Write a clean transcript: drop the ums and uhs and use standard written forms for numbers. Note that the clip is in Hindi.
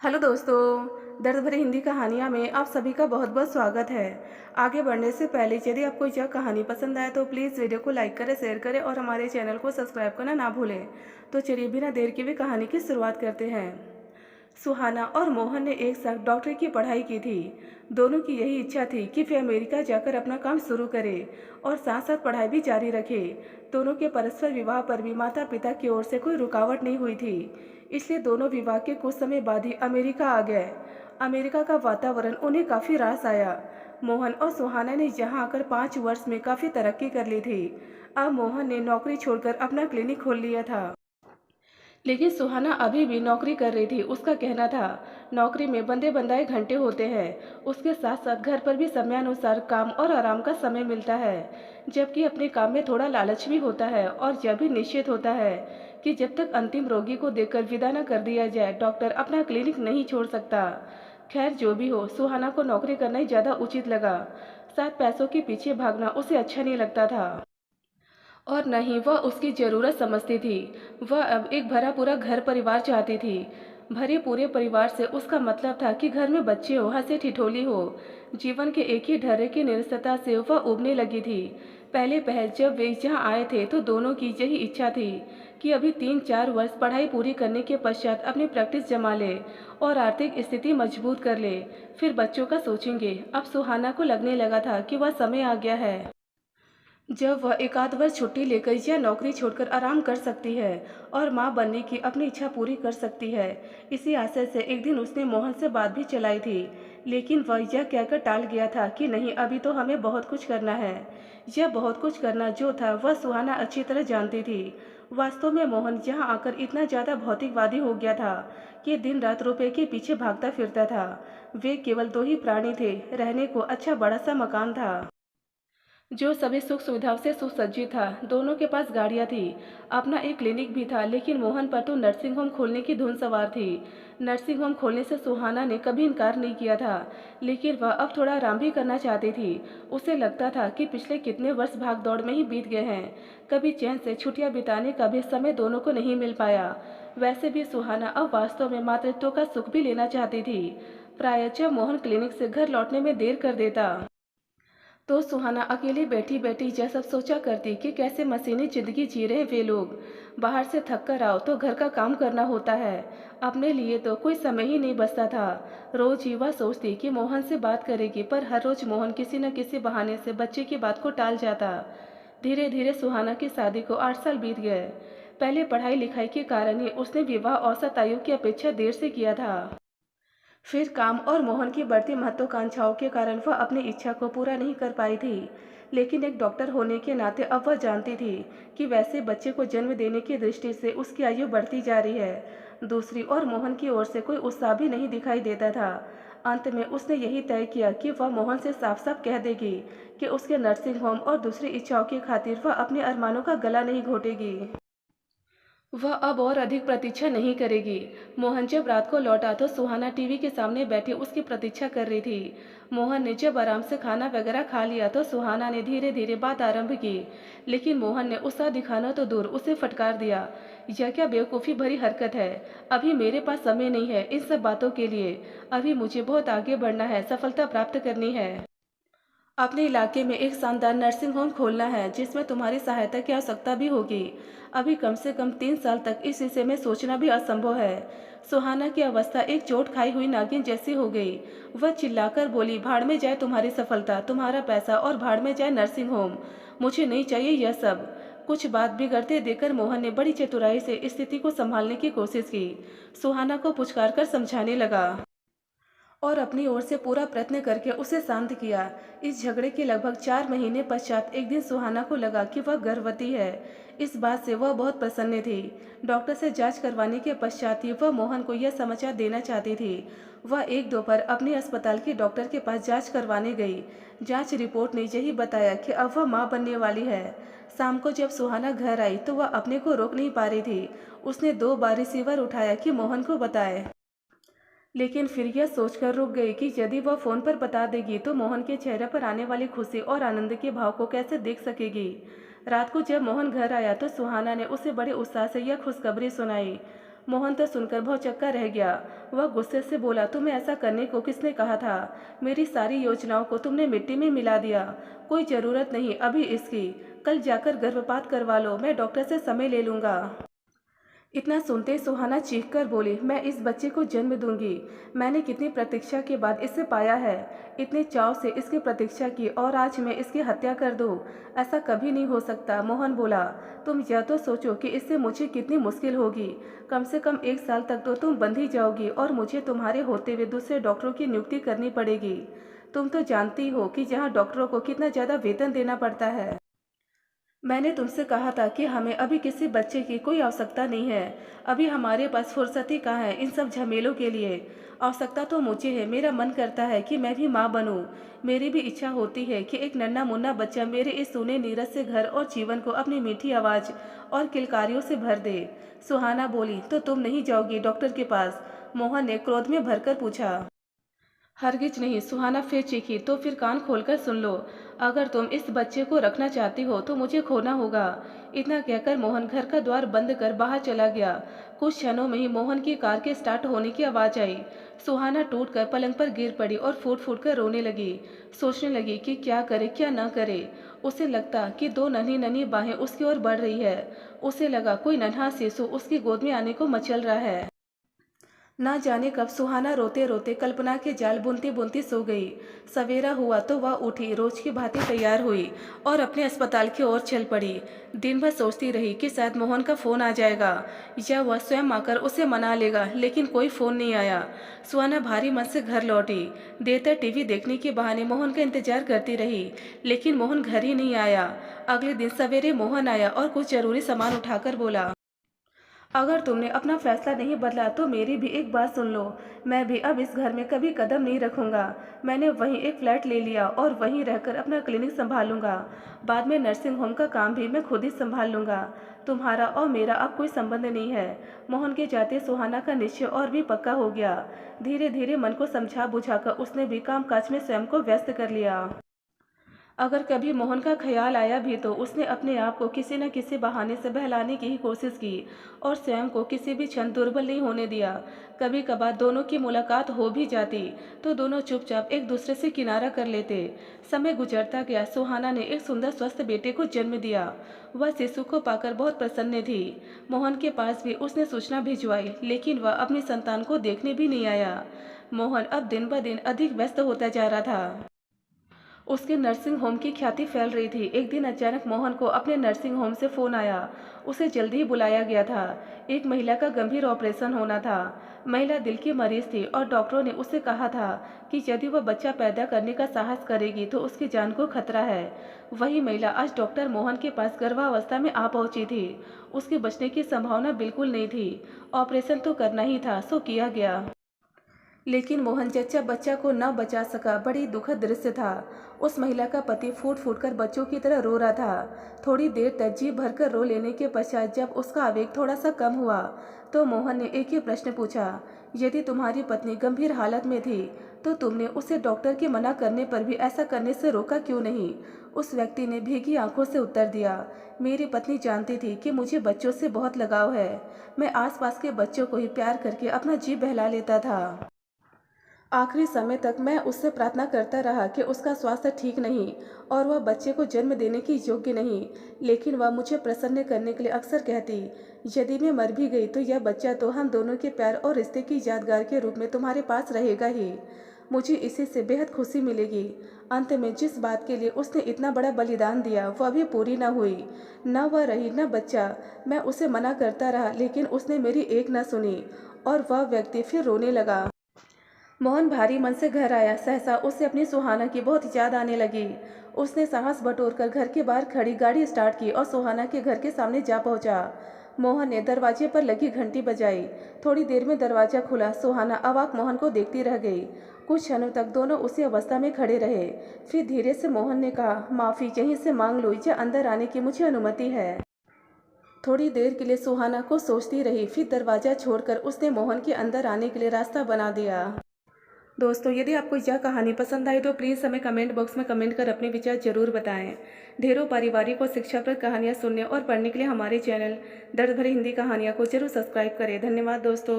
हेलो दोस्तों, दर्द भरी हिंदी कहानियाँ में आप सभी का बहुत बहुत स्वागत है। आगे बढ़ने से पहले यदि आपको यह कहानी पसंद आए तो प्लीज़ वीडियो को लाइक करें, शेयर करें और हमारे चैनल को सब्सक्राइब करना ना भूलें। तो चलिए बिना देर के भी कहानी की शुरुआत करते हैं। सुहाना और मोहन ने एक साथ डॉक्टरी की पढ़ाई की थी। दोनों की यही इच्छा थी कि वे अमेरिका जाकर अपना काम शुरू करें और साथ साथ पढ़ाई भी जारी रखें। दोनों के परस्पर विवाह पर भी माता पिता की ओर से कोई रुकावट नहीं हुई थी, इसलिए दोनों विवाह के कुछ समय बाद ही अमेरिका आ गए। अमेरिका का वातावरण उन्हें काफ़ी रास आया। मोहन और सुहाना ने यहाँ आकर 5 वर्ष में काफ़ी तरक्की कर ली थी। अब मोहन ने नौकरी छोड़कर अपना क्लिनिक खोल लिया था, लेकिन सुहाना अभी भी नौकरी कर रही थी। उसका कहना था, नौकरी में बंधे बंधाए घंटे होते हैं, उसके साथ साथ घर पर भी समयानुसार काम और आराम का समय मिलता है। जबकि अपने काम में थोड़ा लालच भी होता है और यह भी निश्चित होता है कि जब तक अंतिम रोगी को देखकर विदा न कर दिया जाए, डॉक्टर अपना क्लिनिक नहीं छोड़ सकता। खैर जो भी हो, सुहाना को नौकरी करना ही ज़्यादा उचित लगा। साथ पैसों के पीछे भागना उसे अच्छा नहीं लगता था और न ही वह उसकी ज़रूरत समझती थी। वह अब एक भरा पूरा घर परिवार चाहती थी। भरे पूरे परिवार से उसका मतलब था कि घर में बच्चे हो, हंसी ठिठोली हो। जीवन के एक ही ढर्रे की निरसता से वह उबने लगी थी। पहले पहल जब वे यहाँ आए थे तो दोनों की यही इच्छा थी कि अभी 3-4 वर्ष पढ़ाई पूरी करने के पश्चात अपनी प्रैक्टिस जमा ले और आर्थिक स्थिति मजबूत कर ले, फिर बच्चों का सोचेंगे। अब सुहाना को लगने लगा था कि वह समय आ गया है जब वह एक आध वर्ष छुट्टी लेकर या नौकरी छोड़कर आराम कर सकती है और माँ बनने की अपनी इच्छा पूरी कर सकती है। इसी आशय से एक दिन उसने मोहन से बात भी चलाई थी, लेकिन वह यह कहकर टाल गया था कि नहीं, अभी तो हमें बहुत कुछ करना है। यह बहुत कुछ करना जो था वह सुहाना अच्छी तरह जानती थी। वास्तव में मोहन यहाँ आकर इतना ज़्यादा भौतिकवादी हो गया था कि दिन रात रुपए के पीछे भागता फिरता था। वे केवल दो ही प्राणी थे, रहने को अच्छा बड़ा सा मकान था जो सभी सुख सुविधाओं से सुसज्जित था। दोनों के पास गाड़ियां थी, अपना एक क्लिनिक भी था, लेकिन मोहन पर तो नर्सिंग होम खोलने की धुन सवार थी। नर्सिंग होम खोलने से सुहाना ने कभी इनकार नहीं किया था, लेकिन वह अब थोड़ा आराम भी करना चाहती थी। उसे लगता था कि पिछले कितने वर्ष भाग दौड़ में ही बीत गए हैं, कभी चैन से छुट्टियां बिताने का भी समय दोनों को नहीं मिल पाया। वैसे भी सुहाना अब वास्तव में मातृत्व का सुख भी लेना चाहती थी। प्रायः जब मोहन क्लिनिक से घर लौटने में देर कर देता तो सुहाना अकेली बैठी बैठी यह सब सोचा करती कि कैसे मशीनी जिंदगी जी रहे वे लोग। बाहर से थक कर आओ तो घर का काम करना होता है, अपने लिए तो कोई समय ही नहीं बचता था। रोज ही वह सोचती कि मोहन से बात करेगी, पर हर रोज मोहन किसी न किसी बहाने से बच्चे की बात को टाल जाता। धीरे धीरे सुहाना की शादी को 8 साल बीत गए। पहले पढ़ाई लिखाई के कारण ही उसने विवाह औसत आयु की अपेक्षा देर से किया था। फिर काम और मोहन की बढ़ती महत्वाकांक्षाओं के कारण वह अपनी इच्छा को पूरा नहीं कर पाई थी। लेकिन एक डॉक्टर होने के नाते अब वह जानती थी कि वैसे बच्चे को जन्म देने की दृष्टि से उसकी आयु बढ़ती जा रही है। दूसरी ओर मोहन की ओर से कोई उत्साह भी नहीं दिखाई देता था। अंत में उसने यही तय किया कि वह मोहन से साफ साफ कह देगी कि उसके नर्सिंग होम और दूसरी इच्छाओं की खातिर वह अपने अरमानों का गला नहीं घोटेगी। वह अब और अधिक प्रतीक्षा नहीं करेगी। मोहन जब रात को लौटा तो सुहाना टीवी के सामने बैठी उसकी प्रतीक्षा कर रही थी। मोहन ने जब आराम से खाना वगैरह खा लिया तो सुहाना ने धीरे धीरे बात आरंभ की, लेकिन मोहन ने उत्साह दिखाना तो दूर, उसे फटकार दिया। यह क्या बेवकूफ़ी भरी हरकत है। अभी मेरे पास समय नहीं है इन सब बातों के लिए। अभी मुझे बहुत आगे बढ़ना है, सफलता प्राप्त करनी है। अपने इलाके में एक शानदार नर्सिंग होम खोलना है जिसमें तुम्हारी सहायता की आवश्यकता भी होगी। अभी कम से कम 3 साल तक इस विषय में सोचना भी असंभव है। सुहाना की अवस्था एक चोट खाई हुई नागिन जैसी हो गई। वह चिल्लाकर बोली, भाड़ में जाए तुम्हारी सफलता, तुम्हारा पैसा और भाड़ में जाए नर्सिंग होम। मुझे नहीं चाहिए यह सब। कुछ बात बिगड़ते देखकर मोहन ने बड़ी चतुराई से स्थिति को संभालने की कोशिश की। सुहाना को पुचकार कर समझाने लगा और अपनी ओर से पूरा प्रयत्न करके उसे शांत किया। इस झगड़े के लगभग 4 महीने पश्चात एक दिन सुहाना को लगा कि वह गर्भवती है। इस बात से वह बहुत प्रसन्न थी। डॉक्टर से जांच करवाने के पश्चात ही वह मोहन को यह समाचार देना चाहती थी। वह एक दोपहर अपने अस्पताल के डॉक्टर के पास जांच करवाने गई। जांच रिपोर्ट ने यही बताया कि अब वह माँ बनने वाली है। शाम को जब सुहाना घर आई तो वह अपने को रोक नहीं पा रही थी। उसने 2 बार रिसीवर उठाया कि मोहन को बताए, लेकिन फिर यह सोचकर रुक गई कि यदि वह फोन पर बता देगी तो मोहन के चेहरे पर आने वाली खुशी और आनंद के भाव को कैसे देख सकेगी। रात को जब मोहन घर आया तो सुहाना ने उसे बड़े उत्साह से यह खुशखबरी सुनाई। मोहन तो सुनकर भौचक्का रह गया। वह गुस्से से बोला, तुम्हें ऐसा करने को किसने कहा था? मेरी सारी योजनाओं को तुमने मिट्टी में मिला दिया। कोई ज़रूरत नहीं अभी इसकी। कल जाकर गर्भपात करवा लो, मैं डॉक्टर से समय ले लूँगा। इतना सुनते सुहाना चीखकर बोली, मैं इस बच्चे को जन्म दूंगी। मैंने कितनी प्रतीक्षा के बाद इसे पाया है। इतने चाव से इसकी प्रतीक्षा की और आज मैं इसकी हत्या कर दूं? ऐसा कभी नहीं हो सकता। मोहन बोला, तुम यह तो सोचो कि इससे मुझे कितनी मुश्किल होगी। कम से कम 1 साल तक तो तुम बंद ही जाओगी और मुझे तुम्हारे होते हुए दूसरे डॉक्टरों की नियुक्ति करनी पड़ेगी। तुम तो जानती हो कि यहाँ डॉक्टरों को कितना ज़्यादा वेतन देना पड़ता है। मैंने तुमसे कहा था कि हमें अभी किसी बच्चे की कोई आवश्यकता नहीं है। अभी हमारे पास फुर्सत ही कहाँ है इन सब झमेलों के लिए। आवश्यकता तो मुझे है। मेरा मन करता है कि मैं भी माँ बनूं। मेरी भी इच्छा होती है कि एक नन्हा मुन्ना बच्चा मेरे इस सूने नीरस से घर और जीवन को अपनी मीठी आवाज़ और किलकारियों से भर दे। सुहाना बोली, तो तुम नहीं जाओगी डॉक्टर के पास? मोहन ने क्रोध में भरकर पूछा। हरगिज नहीं, सुहाना फिर चीखी। तो फिर कान खोलकर सुन लो। अगर तुम इस बच्चे को रखना चाहती हो तो मुझे खोना होगा। इतना कहकर मोहन घर का द्वार बंद कर बाहर चला गया। कुछ क्षणों में ही मोहन की कार के स्टार्ट होने की आवाज़ आई। सुहाना टूटकर पलंग पर गिर पड़ी और फूट फूट कर रोने लगी। सोचने लगी कि क्या करे क्या ना करे। उसे लगता कि 2 नन्ही नन्ही बाहें उसकी ओर बढ़ रही है। उसे लगा कोई नन्हा शिशु उसकी गोद में आने को मचल रहा है। ना जाने कब सुहाना रोते रोते कल्पना के जाल बुनती बुनती सो गई। सवेरा हुआ तो वह उठी, रोज की भांति तैयार हुई और अपने अस्पताल की ओर चल पड़ी। दिन भर सोचती रही कि शायद मोहन का फ़ोन आ जाएगा या वह स्वयं आकर उसे मना लेगा, लेकिन कोई फ़ोन नहीं आया। सुहाना भारी मन से घर लौटी। देर तक टीवी देखने के बहाने मोहन का इंतजार करती रही, लेकिन मोहन घर ही नहीं आया। अगले दिन सवेरे मोहन आया और कुछ जरूरी सामान उठाकर बोला, अगर तुमने अपना फैसला नहीं बदला तो मेरी भी एक बात सुन लो। मैं भी अब इस घर में कभी कदम नहीं रखूंगा। मैंने वहीं एक फ्लैट ले लिया और वहीं रहकर अपना क्लिनिक संभालूंगा। बाद में नर्सिंग होम का काम भी मैं खुद ही संभाल लूंगा। तुम्हारा और मेरा अब कोई संबंध नहीं है। मोहन के जाते सुहाना का निश्चय और भी पक्का हो गया। धीरे धीरे मन को समझा बुझाकर उसने भी कामकाज में स्वयं को व्यस्त कर लिया। अगर कभी मोहन का ख्याल आया भी तो उसने अपने आप को किसी न किसी बहाने से बहलाने की ही कोशिश की और स्वयं को किसी भी क्षण दुर्बल नहीं होने दिया। कभी कभार दोनों की मुलाकात हो भी जाती तो दोनों चुपचाप एक दूसरे से किनारा कर लेते। समय गुजरता गया। सुहाना ने एक सुंदर स्वस्थ बेटे को जन्म दिया। वह शिशु को पाकर बहुत प्रसन्न थी। मोहन के पास भी उसने सूचना भिजवाई, लेकिन वह अपनी संतान को देखने भी नहीं आया। मोहन अब दिन ब दिन अधिक व्यस्त होता जा रहा था। उसके नर्सिंग होम की ख्याति फैल रही थी। एक दिन अचानक मोहन को अपने नर्सिंग होम से फ़ोन आया। उसे जल्दी ही बुलाया गया था। एक महिला का गंभीर ऑपरेशन होना था। महिला दिल की मरीज थी और डॉक्टरों ने उससे कहा था कि यदि वह बच्चा पैदा करने का साहस करेगी तो उसकी जान को खतरा है। वही महिला आज डॉक्टर मोहन के पास गर्भावस्था में आ पहुंची थी। उसके बचने की संभावना बिल्कुल नहीं थी। ऑपरेशन तो करना ही था, सो किया गया। लेकिन मोहन जच्चा बच्चा को न बचा सका। बड़ी दुखद दृश्य था। उस महिला का पति फूट फूट कर बच्चों की तरह रो रहा था। थोड़ी देर तक जी भरकर रो लेने के पश्चात जब उसका आवेग थोड़ा सा कम हुआ तो मोहन ने एक ही प्रश्न पूछा, यदि तुम्हारी पत्नी गंभीर हालत में थी तो तुमने उसे डॉक्टर के मना करने पर भी ऐसा करने से रोका क्यों नहीं? उस व्यक्ति ने भीगी आंखों से उत्तर दिया, मेरी पत्नी जानती थी कि मुझे बच्चों से बहुत लगाव है। मैं आसपास के बच्चों को ही प्यार करके अपना जी बहला लेता था। आखिरी समय तक मैं उससे प्रार्थना करता रहा कि उसका स्वास्थ्य ठीक नहीं और वह बच्चे को जन्म देने की योग्य नहीं, लेकिन वह मुझे प्रसन्न करने के लिए अक्सर कहती, यदि मैं मर भी गई तो यह बच्चा तो हम दोनों के प्यार और रिश्ते की यादगार के रूप में तुम्हारे पास रहेगा ही। मुझे इसी से बेहद खुशी मिलेगी। अंत में जिस बात के लिए उसने इतना बड़ा बलिदान दिया वह भी पूरी न हुई। न वह रही न बच्चा। मैं उसे मना करता रहा, लेकिन उसने मेरी एक न सुनी और वह व्यक्ति फिर रोने लगा। मोहन भारी मन से घर आया। सहसा उसे अपनी सुहाना की बहुत याद आने लगी। उसने साहस बटोरकर घर के बाहर खड़ी गाड़ी स्टार्ट की और सुहाना के घर के सामने जा पहुंचा। मोहन ने दरवाजे पर लगी घंटी बजाई। थोड़ी देर में दरवाजा खुला। सुहाना अवाक मोहन को देखती रह गई। कुछ क्षणों तक दोनों उसी अवस्था में खड़े रहे। फिर धीरे से मोहन ने कहा, माफ़ी यहीं से मांग लो या अंदर आने की मुझे अनुमति है। थोड़ी देर के लिए सुहाना को सोचती रही। फिर दरवाजा छोड़कर उसने मोहन के अंदर आने के लिए रास्ता बना दिया। दोस्तों यदि आपको यह कहानी पसंद आई तो प्लीज़ हमें कमेंट बॉक्स में कमेंट कर अपने विचार जरूर बताएं। ढेरों पारिवारिक और शिक्षाप्रद कहानियाँ सुनने और पढ़ने के लिए हमारे चैनल दर्द भरी हिंदी कहानियाँ को जरूर सब्सक्राइब करें। धन्यवाद दोस्तों।